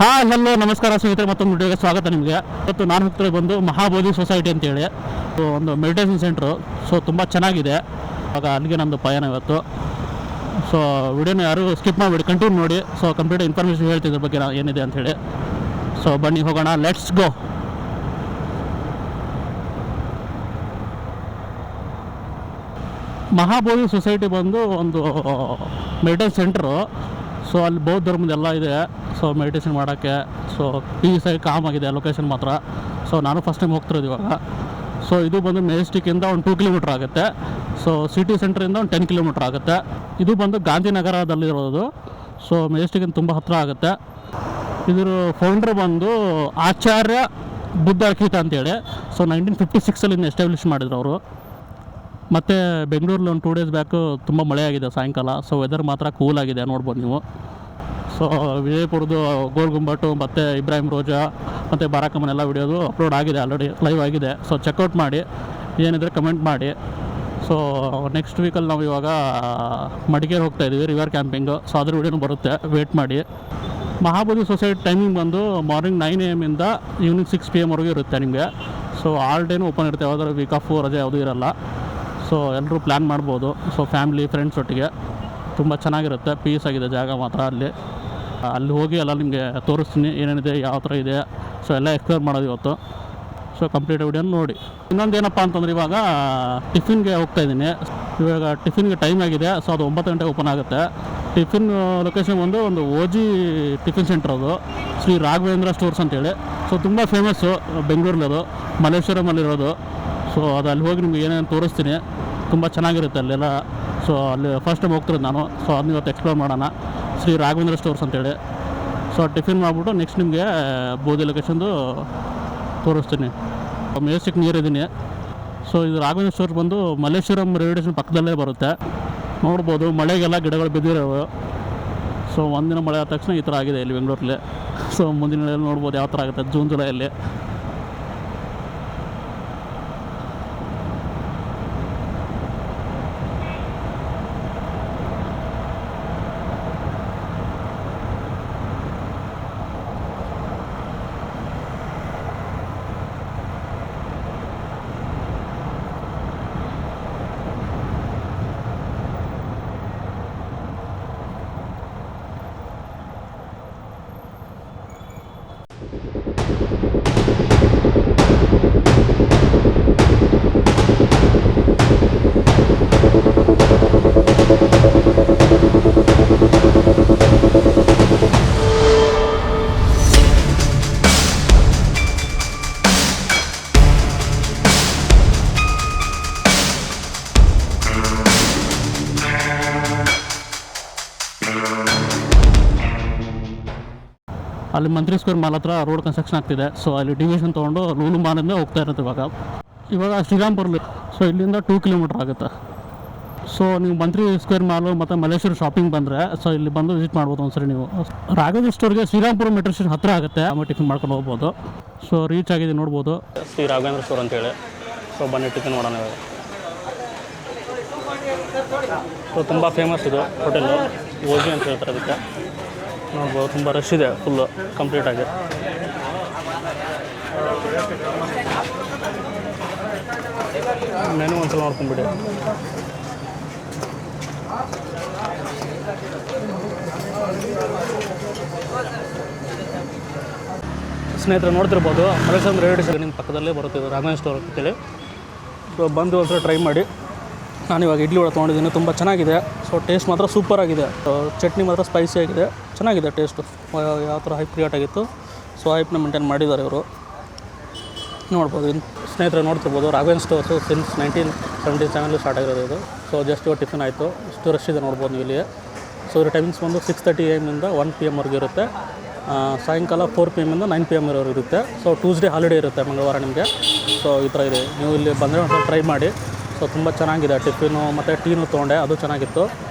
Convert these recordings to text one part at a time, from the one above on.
Hello ನಮಸ್ಕಾರ ಸ್ನೇಹಿತರೆ, ಮತ್ತೊಂದು ವಿಡಿಯೋಗೆ ಸ್ವಾಗತ. ನಿಮಗೆ ಇವತ್ತು ನಾನು ಹೋಗ್ತಾರೆ ಬಂದು ಮಹಾಬೋಧಿ ಸೊಸೈಟಿ ಅಂತೇಳಿ ಒಂದು ಮೆಡಿಟೇಷನ್ ಸೆಂಟ್ರು. ಸೊ ತುಂಬ ಚೆನ್ನಾಗಿದೆ. ಆಗ ಅಲ್ಲಿಗೆ ನಮ್ಮದು ಪಯಣ ಇವತ್ತು. ಸೊ ವಿಡಿಯೋನ ಯಾರು ಸ್ಕಿಪ್ ಮಾಡಿಬಿಡಿ, ಕಂಟಿನ್ಯೂ ನೋಡಿ. ಸೊ ಕಂಪ್ಲೀಟ್ ಇನ್ಫಾರ್ಮೇಷನ್ ಹೇಳ್ತಿದ್ರ ಬಗ್ಗೆ ಏನಿದೆ ಅಂಥೇಳಿ. ಸೊ ಬನ್ನಿ ಹೋಗೋಣ, ಲೆಟ್ಸ್ ಗೋ. ಮಹಾಬೋಧಿ ಸೊಸೈಟಿ ಬಂದು ಒಂದು ಮೆಡಿಟೇಷನ್ ಸೆಂಟ್ರು. ಸೊ ಅಲ್ಲಿ ಬೌದ್ಧ ಧರ್ಮದೆಲ್ಲ ಇದೆ. ಸೊ ಮೆಡಿಟೇಷನ್ ಮಾಡೋಕ್ಕೆ ಸೊ ಪೀಸಾಗಿ ಕಾಮ್ ಆಗಿದೆ ಲೊಕೇಶನ್ ಮಾತ್ರ. ಸೊ ನಾನು ಫಸ್ಟ್ ಟೈಮ್ ಹೋಗ್ತಿರೋದು ಇವಾಗ. ಸೊ ಇದು ಬಂದು ಮೆಜೆಸ್ಟಿಕ್ಕಿಂದ ಒಂದು 2 ಕಿಲೋಮೀಟ್ರ್ ಆಗುತ್ತೆ. ಸೊ ಸಿಟಿ ಸೆಂಟ್ರಿಂದ ಒಂದು 10 ಕಿಲೋಮೀಟ್ರ್ ಆಗುತ್ತೆ. ಇದು ಬಂದು ಗಾಂಧಿನಗರದಲ್ಲಿರೋದು. ಸೊ ಮೆಜೆಸ್ಟಿಕ್ಕಿಂದ ತುಂಬ ಹತ್ತಿರ ಆಗುತ್ತೆ. ಇದರ ಫೌಂಡ್ರ್ ಬಂದು ಆಚಾರ್ಯ ಬುದ್ಧ ಅರ್ಕಿತ ಅಂತೇಳಿ. ಸೊ 1956 ಎಸ್ಟಾಬ್ಲಿಷ್ ಮಾಡಿದ್ರು ಅವರು. ಮತ್ತು ಬೆಂಗಳೂರಲ್ಲಿ ಒಂದು 2 ಡೇಸ್ ಬ್ಯಾಕು ತುಂಬ ಮಳೆ ಆಗಿದೆ ಸಾಯಂಕಾಲ. ಸೊ ವೆದರ್ ಮಾತ್ರ ಕೂಲ್ ಆಗಿದೆ, ನೋಡ್ಬೋದು ನೀವು. ಸೊ ವಿಜಯಪುರದ್ದು ಗೋಲ್ ಗುಂಬಟ್ಟು ಮತ್ತು ಇಬ್ರಾಹಿಂ ರೋಜಾ ಮತ್ತು ಬಾರಾಕಮ್ಮನ್ ಎಲ್ಲ ವಿಡಿಯೋದು ಅಪ್ಲೋಡ್ ಆಗಿದೆ, ಆಲ್ರೆಡಿ ಲೈವ್ ಆಗಿದೆ. ಸೊ ಚೆಕ್ಔಟ್ ಮಾಡಿ, ಏನಿದ್ರೆ ಕಮೆಂಟ್ ಮಾಡಿ. ಸೊ ನೆಕ್ಸ್ಟ್ ವೀಕಲ್ಲಿ ನಾವು ಇವಾಗ ಮಡಿಕೇರಿ ಹೋಗ್ತಾಯಿದ್ದೀವಿ, ರಿವರ್ ಕ್ಯಾಂಪಿಂಗು. ಸೊ ಅದ್ರ ವಿಡಿಯೋನು ಬರುತ್ತೆ, ವೇಟ್ ಮಾಡಿ. ಮಹಾಬೋಧಿ ಸೊಸೈಟಿ ಟೈಮಿಂಗ್ ಬಂದು ಮಾರ್ನಿಂಗ್ 9 AM ಇಂದ ಈವ್ನಿಂಗ್ 6 PM ವರೆಗೂ ಇರುತ್ತೆ ನಿಮಗೆ. ಸೊ ಆಲ್ ಡೇನೂ ಓಪನ್ ಇರುತ್ತೆ, ಯಾವ್ದಾದ್ರು ವೀಕ್ ಆಫ್ ರಜೆ ಯಾವುದೂ ಇರೋಲ್ಲ. ಸೊ ಎಲ್ಲರೂ ಪ್ಲ್ಯಾನ್ ಮಾಡ್ಬೋದು. ಸೊ ಫ್ಯಾಮಿಲಿ ಫ್ರೆಂಡ್ಸ್ ಒಟ್ಟಿಗೆ ತುಂಬ ಚೆನ್ನಾಗಿರುತ್ತೆ, ಪೀಸ್ ಆಗಿದೆ ಜಾಗ ಮಾತ್ರ. ಅಲ್ಲಿ ಹೋಗಿ ಎಲ್ಲ ನಿಮಗೆ ತೋರಿಸ್ತೀನಿ ಏನೇನಿದೆ, ಯಾವ ಥರ ಇದೆ. ಸೊ ಎಲ್ಲ ಎಕ್ಸ್ಪ್ಲೋರ್ ಮಾಡೋದು ಇವತ್ತು. ಸೊ ಕಂಪ್ಲೀಟ್ ವಿಡಿಯೋನ ನೋಡಿ. ಇನ್ನೊಂದು ಏನಪ್ಪ ಅಂತಂದ್ರೆ, ಇವಾಗ ಟಿಫಿನ್ಗೆ ಹೋಗ್ತಾಯಿದ್ದೀನಿ. ಇವಾಗ ಟಿಫಿನ್ಗೆ ಟೈಮ್ ಆಗಿದೆ. ಸೊ ಅದು 9 ಗಂಟೆಗೆ ಓಪನ್ ಆಗುತ್ತೆ. ಟಿಫಿನ್ ಲೊಕೇಶನ್ ಒಂದು ಓಜಿ ಟಿಫಿನ್ ಸೆಂಟರ್, ಅದು ಶ್ರೀ ರಾಘವೇಂದ್ರ ಸ್ಟೋರ್ಸ್ ಅಂತೇಳಿ. ಸೊ ತುಂಬ ಫೇಮಸ್ಸು ಬೆಂಗಳೂರಲ್ಲಿ, ಅದು ಮಲ್ಲೇಶ್ವರಮಲ್ಲಿರೋದು. ಸೊ ಅದು ಅಲ್ಲಿ ಹೋಗಿ ನಿಮ್ಗೆ ಏನೇನು ತೋರಿಸ್ತೀನಿ, ತುಂಬ ಚೆನ್ನಾಗಿರುತ್ತೆ ಅಲ್ಲೆಲ್ಲ. ಸೊ ಅಲ್ಲಿ ಫಸ್ಟ್ ಟೈಮ್ ಹೋಗ್ತಿರೋದು ನಾನು. ಸೊ ಅದನ್ನ ಇವತ್ತು ಎಕ್ಸ್ಪ್ಲೋರ್ ಮಾಡೋಣ, ಶ್ರೀ ರಾಘವೇಂದ್ರ ಸ್ಟೋರ್ಸ್ ಅಂತೇಳಿ. ಸೊ ಟಿಫಿನ್ ಮಾಡಿಬಿಟ್ಟು ನೆಕ್ಸ್ಟ್ ನಿಮಗೆ ಬೋಧಿ ಲೊಕೇಶನ್ದು ತೋರಿಸ್ತೀನಿ. ಮೆಜೆಸ್ಟಿಕ್ ನೀರಿದ್ದೀನಿ. ಸೊ ಇದು ರಾಘವೇಂದ್ರ ಸ್ಟೋರ್ಸ್ ಬಂದು ಮಲ್ಲೇಶ್ವರಂ ರೈಲ್ವೆ ಸ್ಟೇಷನ್ ಪಕ್ಕದಲ್ಲೇ ಬರುತ್ತೆ. ನೋಡ್ಬೋದು, ಮಳೆಗೆಲ್ಲ ಗಿಡಗಳು ಬಿದ್ದಿರೋವು. ಸೊ ಒಂದಿನ ಮಳೆ ಆದ ತಕ್ಷಣ ಈ ಥರ ಆಗಿದೆ ಇಲ್ಲಿ ಬೆಂಗಳೂರಲ್ಲಿ. ಸೊ ಮುಂದಿನ ನೋಡ್ಬೋದು ಯಾವ ಥರ ಆಗುತ್ತೆ ಜೂನ್ ಜುಲೈಯಲ್ಲಿ. ಅಲ್ಲಿ ಮಂತ್ರಿ ಸ್ಕ್ವೇರ್ ಮಾಲ್ ಹತ್ರ ರೋಡ್ ಕನ್ಸ್ಟ್ರಕ್ಷನ್ ಆಗ್ತಿದೆ. ಸೊ ಅಲ್ಲಿ ಡಿವಿಷನ್ ತೊಗೊಂಡು ಲೂಲು ಮಾಲಿಂದ ಹೋಗ್ತಾ ಇರುತ್ತೆ ಇವಾಗ ಶ್ರೀರಾಮ್ಪುರಲ್ಲಿ. ಸೊ ಇಲ್ಲಿಂದ 2 ಕಿಲೋಮೀಟ್ರ್ ಆಗುತ್ತೆ. ಸೊ ನೀವು ಮಂತ್ರಿ ಸ್ಕ್ವೇರ್ ಮಾಲು ಮತ್ತು ಮಲ್ಲೇಶ್ವರ ಶಾಪಿಂಗ್ ಬಂದರೆ ಸೊ ಇಲ್ಲಿ ಬಂದು ವಿಸಿಟ್ ಮಾಡ್ಬೋದು ಒಂದ್ಸರಿ ನೀವು. ರಾಘವೇಂದ್ರ ಸ್ಟೋರ್ಗೆ ಶ್ರೀರಾಮ್ಪುರ ಮೆಟ್ರೋ ಸ್ಟೇಷನ್ ಹತ್ತಿರ ಆಗುತ್ತೆ, ಆಮೇಲೆ ಟಿಫಿನ್ ಮಾಡ್ಕೊಂಡು ಹೋಗ್ಬೋದು. ಸೊ ರೀಚ್ ಆಗಿದೆ, ನೋಡ್ಬೋದು ಶ್ರೀ ರಾಘವೇಂದ್ರ ಸ್ಟೋರ್ ಅಂತೇಳಿ. ಸೊ ಬನ್ನಿ ಟಿಫಿನ್ ಮಾಡೋಣ ಇವಾಗ. ಸೊ ತುಂಬ ಫೇಮಸ್ ಇದು ಹೋಟೆಲು, ಓಜಿ ಅಂತ ಹೇಳ್ತಾರೆ ಅದಕ್ಕೆ. ನೋಡ್ಬೋದು ತುಂಬ ರಶ್ ಇದೆ ಫುಲ್ಲು ಕಂಪ್ಲೀಟಾಗಿ. ಮೆನು ಒಂದ್ಸಲ ನೋಡ್ಕೊಂಡ್ಬಿಡಿ. ಸ್ನೇಹಿತರೆ ನೋಡ್ತಿರ್ಬೋದು, ಮಲ್ಲೇಶ್ವರಂ ರೈಲ್ವೆ ಸ್ಟೇಷನ್ ನಿಮ್ಮ ಪಕ್ಕದಲ್ಲೇ ಬರುತ್ತಿದೆ ರಾಘವೇಂದ್ರ ಸ್ಟೋರ್ ಅಂತೇಳಿ. ಸೊ ಬಂದು ಒಂದ್ಸಲ ಟ್ರೈ ಮಾಡಿ. ನಾನಿವಾಗ ಇಡ್ಲಿ ವಡೆ ತೊಗೊಂಡಿದ್ದೀನಿ, ತುಂಬ ಚೆನ್ನಾಗಿದೆ. ಸೊ ಟೇಸ್ಟ್ ಮಾತ್ರ ಸೂಪರಾಗಿದೆ. ಚಟ್ನಿ ಮಾತ್ರ ಸ್ಪೈಸಿ ಆಗಿದೆ, ಚೆನ್ನಾಗಿದೆ ಟೇಸ್ಟು. ಯಾವ ಥರ ಹೈಪ್ ಕ್ರಿಯೇಟ್ ಆಗಿತ್ತು, ಸೊ ಹೈಪ್ನ ಮೇಂಟೈನ್ ಮಾಡಿದ್ದಾರೆ ಇವರು. ನೋಡ್ಬೋದು ಸ್ನೇಹಿತರೆ, ನೋಡ್ತಿರ್ಬೋದು ರಾಘವೇಂದ್ರ ಸ್ಟೋರ್ಸು ಸಿನ್ಸ್ 1977 ಸ್ಟಾರ್ಟ್ ಆಗಿರೋದು ಇದು. ಸೊ ಜಸ್ಟ್ ಇವಾಗ ಟಿಫಿನ್ ಆಯಿತು, ಇಷ್ಟು ರಶ್ ಇದೆ ನೋಡ್ಬೋದು ನೀವು ಇಲ್ಲಿ. ಸೊ ಇದ್ರ ಟೈಮಿಂಗ್ಸ್ ಬಂದು 6:30 AM ಇಂದ 1 PM ವರೆಗೂ ಇರುತ್ತೆ. ಸಾಯಂಕಾಲ 4 PM ಇಂದ 9 PM ವರೆಗೂ ಇರುತ್ತೆ. ಸೊ ಟ್ಯೂಸ್ಡೇ ಹಾಲಿಡೇ ಇರುತ್ತೆ, ಮಂಗಳವಾರ ನಿಮಗೆ. ಸೊ ಈ ಥರ ಇದೆ, ನೀವು ಇಲ್ಲಿ ಬಂದರೆ ಒಂದು ಟ್ರೈ ಮಾಡಿ. ಸೊ ತುಂಬ ಚೆನ್ನಾಗಿದೆ. ಟಿಫಿನು ಮತ್ತು ಟೀನು ತೊಗೊಂಡೆ, ಅದು ಚೆನ್ನಾಗಿತ್ತು.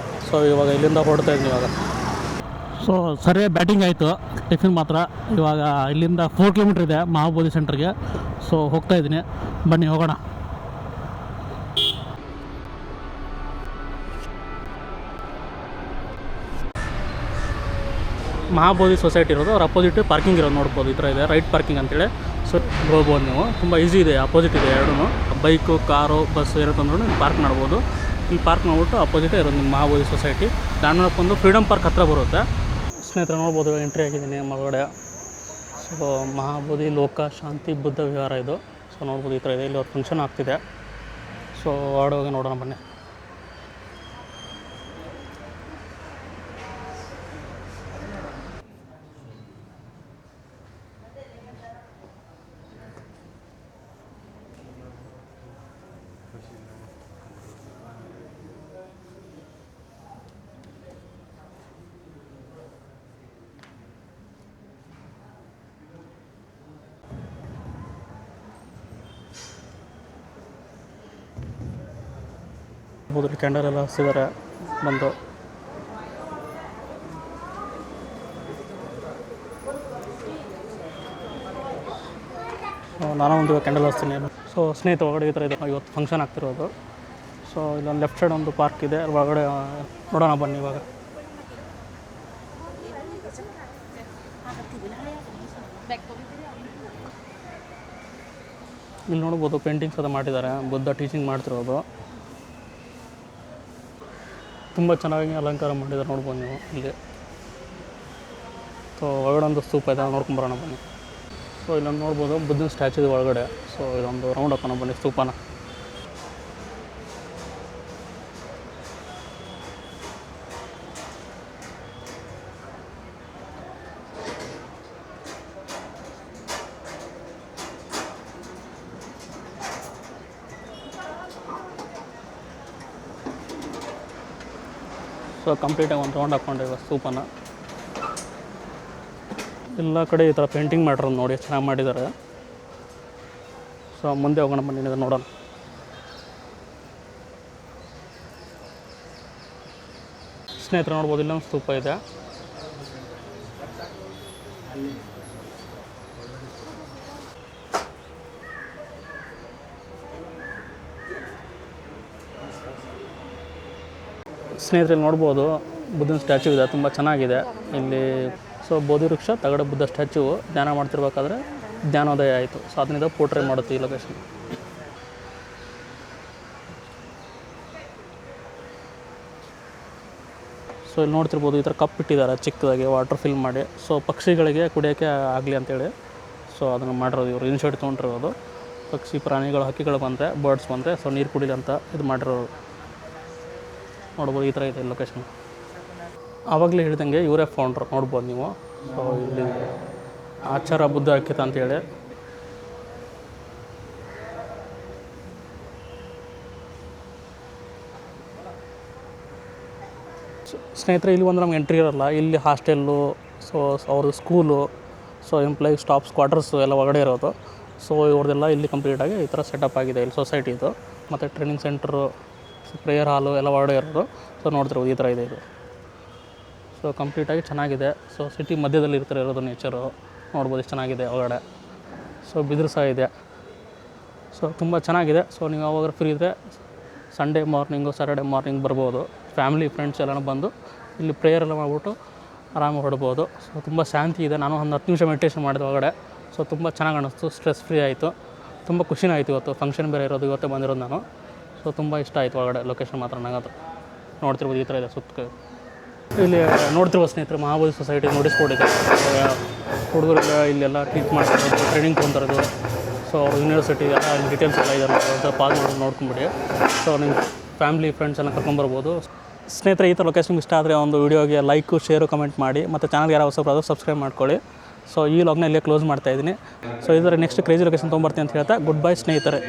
ಸೊ ಇವಾಗ ಇಲ್ಲಿಂದ ಹೊರಡ್ತಾ ಇದ್ದೀನಿ ಇವಾಗ. ಸೊ ಸರಿಯಾಗಿ ಬ್ಯಾಟಿಂಗ್ ಆಯಿತು, ಟಿಫಿನ್ ಮಾತ್ರ. ಇವಾಗ ಇಲ್ಲಿಂದ 4 ಕಿಲೋಮೀಟ್ರ್ ಇದೆ ಮಹಾಬೋಧಿ ಸೆಂಟ್ರಿಗೆ. ಸೊ ಹೋಗ್ತಾಯಿದ್ದೀನಿ, ಬನ್ನಿ ಹೋಗೋಣ. ಮಹಾಬೋಧಿ ಸೊಸೈಟಿ ಇರೋದು ಅವ್ರ ಅಪೋಸಿಟ್ ಪಾರ್ಕಿಂಗ್ ಇರೋದು ನೋಡ್ಬೋದು. ಈ ಥರ ಇದೆ ರೈಟ್ ಪಾರ್ಕಿಂಗ್ ಅಂತೇಳಿ. ಸೊ ಹೋಗ್ಬೋದು ನೀವು, ತುಂಬ ಈಸಿ ಇದೆ, ಅಪೋಸಿಟ್ ಇದೆ ಎರಡೂ. ಬೈಕು, ಕಾರು, ಬಸ್ ಇರೋದಂದ್ರೂ ನೀವು ಪಾರ್ಕ್ ಮಾಡ್ಬೋದು. ಇಲ್ಲಿ ಪಾರ್ಕ್ ಮಾಡಿಬಿಟ್ಟು ಅಪೋಸಿಟೇ ಇರೋದು ನಿಮ್ಮ ಮಹಾಬೋಧಿ ಸೊಸೈಟಿ. ದಾಂಡನಪ್ಪ ಒಂದು ಫ್ರೀಡಮ್ ಪಾರ್ಕ್ ಹತ್ತಿರ ಬರುತ್ತೆ. ಸ್ನೇಹಿತರೆ ನೋಡ್ಬೋದು, ಎಂಟ್ರಿ ಆಗಿದ್ದೀನಿ ಒಳಗಡೆ. ಸೊ ಮಹಾಬೋಧಿ ಲೋಕ ಶಾಂತಿ ಬುದ್ಧ ವಿಹಾರ ಇದು. ಸೊ ನೋಡ್ಬೋದು ಈ ಥರ ಇದೆ. ಇಲ್ಲಿ ಅವ್ರ ಫಂಕ್ಷನ್ ಆಗ್ತಿದೆ. ಸೊ ಹೊರಡೆ ಹೋಗಿ ನೋಡೋಣ ಬನ್ನಿ. ಇಲ್ಲಿ ಕ್ಯಾಂಡಲ್ ಎಲ್ಲ ಹಚ್ಚಿದ್ದಾರೆ ಬಂದು. ನಾನು ಒಂದು ಕ್ಯಾಂಡಲ್ ಹಚ್ತೀನಿ. ಸೊ ಸ್ನೇಹಿತ ಒಳಗಡೆ ಈ ಥರ ಇದೆ. ಇವತ್ತು ಫಂಕ್ಷನ್ ಆಗ್ತಿರೋದು. ಸೊ ಇಲ್ಲೊಂದು ಲೆಫ್ಟ್ ಸೈಡ್ ಒಂದು ಪಾರ್ಕ್ ಇದೆ, ಒಳಗಡೆ ನೋಡೋಣ ಬನ್ನಿ. ಇವಾಗ ಇಲ್ಲಿ ನೋಡ್ಬೋದು ಪೇಂಟಿಂಗ್ಸ್ ಅದು ಮಾಡಿದ್ದಾರೆ. ಬುದ್ಧ ಟೀಚಿಂಗ್ ಮಾಡ್ತಿರೋದು. ತುಂಬ ಚೆನ್ನಾಗಿ ಅಲಂಕಾರ ಮಾಡಿದ್ದಾರೆ ನೋಡ್ಬೋದು ನೀವು ಇಲ್ಲಿ. ಸೊ ಒಳಗಡೆ ಒಂದು ಸ್ತೂಪ ಇದೆ, ನೋಡ್ಕೊಂಬರೋಣ ಬನ್ನಿ. ಸೊ ಇಲ್ಲೊಂದು ನೋಡ್ಬೋದು ಬುದ್ಧನ ಸ್ಟ್ಯಾಚು ಇದೆ ಒಳಗಡೆ. ಸೊ ಇದೊಂದು ರೌಂಡ್ ಹಾಕೋಣ ಬನ್ನಿ ಸ್ತೂಪನ. ಸೊ ಕಂಪ್ಲೀಟಾಗಿ ಒಂದು ರೌಂಡ್ ಹಾಕ್ಕೊಂಡಿವೆ ಸ್ತೂಪನ. ಎಲ್ಲ ಕಡೆ ಈ ಥರ ಪೇಂಟಿಂಗ್ ಮಾಡಿರೋದು ನೋಡಿ, ಚೆನ್ನಾಗಿ ಮಾಡಿದ್ದಾರೆ. ಸೊ ಮುಂದೆ ಹೋಗೋಣ ಬನ್ನಿ, ನೋಡೋಣ. ಸ್ನೇಹಿತರು ನೋಡ್ಬೋದು ಇಲ್ಲೊಂದು ಸ್ತೂಪ ಇದೆ. ಸ್ನೇಹಿತರಲ್ಲಿ ನೋಡ್ಬೋದು ಬುದ್ಧನ ಸ್ಟ್ಯಾಚು ಇದೆ, ತುಂಬ ಚೆನ್ನಾಗಿದೆ ಇಲ್ಲಿ. ಸೊ ಬೋಧಿ ವೃಕ್ಷ ತಗಡೆ ಬುದ್ಧ ಸ್ಟ್ಯಾಚು ಧ್ಯಾನ ಮಾಡ್ತಿರ್ಬೇಕಾದ್ರೆ ಧ್ಯಾನೋದಯ ಆಯಿತು. ಸೊ ಅದರಿಂದ ಪೋರ್ಟ್ರೇ ಮಾಡುತ್ತೆ ಈ ಲೊಕೇಶನ್. ಸೊ ಇಲ್ಲಿ ನೋಡ್ತಿರ್ಬೋದು ಈ ಥರ ಕಪ್ ಇಟ್ಟಿದ್ದಾರೆ ಚಿಕ್ಕದಾಗಿ ವಾಟರ್ ಫಿಲ್ ಮಾಡಿ. ಸೊ ಪಕ್ಷಿಗಳಿಗೆ ಕುಡಿಯೋಕ್ಕೆ ಆಗಲಿ ಅಂತೇಳಿ ಸೊ ಅದನ್ನು ಮಾಡಿರೋದು ಇವರು. ಇನಿಷಿಯೇಟಿವ್ ತೊಗೊಂಡಿರೋದು. ಪಕ್ಷಿ ಪ್ರಾಣಿಗಳು ಹಕ್ಕಿಗಳು ಬಂದರೆ ಬರ್ಡ್ಸ್ ಬಂದರೆ ಸೊ ನೀರು ಕುಡಿಲಿ ಅಂತ ಇದು ಮಾಡಿರೋದು. ನೋಡ್ಬೋದು ಈ ಥರ ಇದೆ ಲೊಕೇಶನ್. ಆವಾಗಲೇ ಹೇಳಿದಂಗೆ ಇವರೇ ಫೌಂಡ್ರು ನೋಡ್ಬೋದು ನೀವು. ಸೊ ಇಲ್ಲಿ ಆಚಾರ ಬುದ್ಧ ಅಂಕಿತ ಅಂತೇಳಿ. ಸ್ನೇಹಿತರೆ ಇಲ್ಲಿ ಒಂದು ನಮ್ಗೆ ಎಂಟ್ರಿ ಇರೋಲ್ಲ. ಇಲ್ಲಿ ಹಾಸ್ಟೆಲ್ಲು, ಸೊ ಅವ್ರದ್ದು school, so employee staffs quarters ಎಲ್ಲ ಒಳಗಡೆ ಇರೋದು. ಸೊ ಇವ್ರದ್ದೆಲ್ಲ ಇಲ್ಲಿ ಕಂಪ್ಲೀಟಾಗಿ ಈ ಥರ ಸೆಟಪ್ ಆಗಿದೆ ಇಲ್ಲಿ ಸೊಸೈಟಿದು. ಮತ್ತು ಟ್ರೈನಿಂಗ್ ಸೆಂಟ್ರು, ಪ್ರೇಯರ್ ಹಾಲು ಎಲ್ಲ ಒಳಗಡೆ ಇರೋದು. ಸೊ ನೋಡ್ತಿರ್ಬೋದು ಈ ಥರ ಇದೆ ಇದು. ಸೊ ಕಂಪ್ಲೀಟಾಗಿ ಚೆನ್ನಾಗಿದೆ. ಸೊ ಸಿಟಿ ಮಧ್ಯದಲ್ಲಿ ಇರ್ತಾರೆ ಇರೋದು ನೇಚರು. ನೋಡ್ಬೋದು ಎಷ್ಟು ಚೆನ್ನಾಗಿದೆ ಒಳಗಡೆ. ಸೊ ಬಿದಿರು ಸಹ ಇದೆ. ಸೊ ತುಂಬ ಚೆನ್ನಾಗಿದೆ. ಸೊ ನೀವು ಯಾವಾಗ ಫ್ರೀ ಇದ್ದರೆ ಸಂಡೇ ಮಾರ್ನಿಂಗು ಸ್ಯಾಟರ್ಡೆ ಮಾರ್ನಿಂಗ್ ಬರ್ಬೋದು. ಫ್ಯಾಮಿಲಿ ಫ್ರೆಂಡ್ಸ್ ಎಲ್ಲನೂ ಬಂದು ಇಲ್ಲಿ ಪ್ರೇಯರ್ ಎಲ್ಲ ಮಾಡಿಬಿಟ್ಟು ಆರಾಮಾಗಿ ಹೊಡ್ಬೋದು. ಸೊ ತುಂಬ ಶಾಂತಿ ಇದೆ. ನಾನು ಒಂದು 10 ನಿಮಿಷ ಮೆಡಿಟೇಷನ್ ಮಾಡಿದೆ ಒಳಗಡೆ. ಸೊ ತುಂಬ ಚೆನ್ನಾಗಿ ಅನ್ನಿಸ್ತು, ಸ್ಟ್ರೆಸ್ ಫ್ರೀ ಆಯಿತು. ತುಂಬ ಖುಷಿನೂ ಆಯಿತು. ಇವತ್ತು ಫಂಕ್ಷನ್ ಬೇರೆ ಇರೋದು, ಇವತ್ತೇ ಬಂದಿರೋದು ನಾನು. ಸೊ ತುಂಬ ಇಷ್ಟ ಆಯಿತು ಒಳಗಡೆ ಲೊಕೇಶನ್ ಮಾತ್ರ ನನಗದು. ನೋಡ್ತಿರ್ಬೋದು ಈ ಥರ ಇದೆ ಸುತ್ತ. ಇಲ್ಲಿ ನೋಡ್ತಿರ್ಬೋದು ಸ್ನೇಹಿತರೆ ಮಹಾಬೋಧಿ ಸೊಸೈಟಿ ನೋಟಿಸ್ ಬೋರ್ಡ್ ಇದೆ. ಹುಡುಗರಿಗೆ ಇಲ್ಲೆಲ್ಲ ಟೀಚ್ ಮಾಡ್ತಿರೋದು, ಟ್ರೈನಿಂಗ್ ತೊಗೊಂತಿರೋದು. ಸೊ ಅವ್ರ ಯೂನಿವರ್ಸಿಟಿ ಎಲ್ಲ ಡೀಟೇಲ್ಸ್ ಎಲ್ಲ ಇದೆ, ಸ್ವಲ್ಪ ಪಾಸ್ ಮಾಡಿ ನೋಡ್ಕೊಂಬಿಡಿ. ಸೊ ನಿಮ್ಮ ಫ್ಯಾಮಿಲಿ ಫ್ರೆಂಡ್ಸ್ ಎಲ್ಲ ಕರ್ಕೊಂಬರ್ಬೋದು. ಸ್ನೇಹಿತರೆ ಈ ಥರ ಲೊಕೇಶನ್ ಇಷ್ಟ ಆದರೆ ಒಂದು ವೀಡಿಯೋಗೆ ಲೈಕು, ಶೇರು, ಕಮೆಂಟ್ ಮಾಡಿ. ಮತ್ತು ಚಾನಲ್ಗೆ ಯಾರು ಹೊಸಬ್ರು ಸಬ್ಸ್ಕ್ರೈಬ್ ಮಾಡ್ಕೊಳ್ಳಿ. ಸೊ ಈ ಲಾಗ್ನ ಇಲ್ಲೇ ಕ್ಲೋಸ್ ಮಾಡ್ತಾಯಿದ್ದೀನಿ. ಸೊ ಇದರ ನೆಕ್ಸ್ಟ್ ಕ್ರೇಜಿ ಲೊಕೇಶನ್ ತೊಗೊಂಬರ್ತೀನಿ ಅಂತ ಹೇಳ್ತಾ ಗುಡ್ ಬೈ ಸ್ನೇಹಿತರೆ.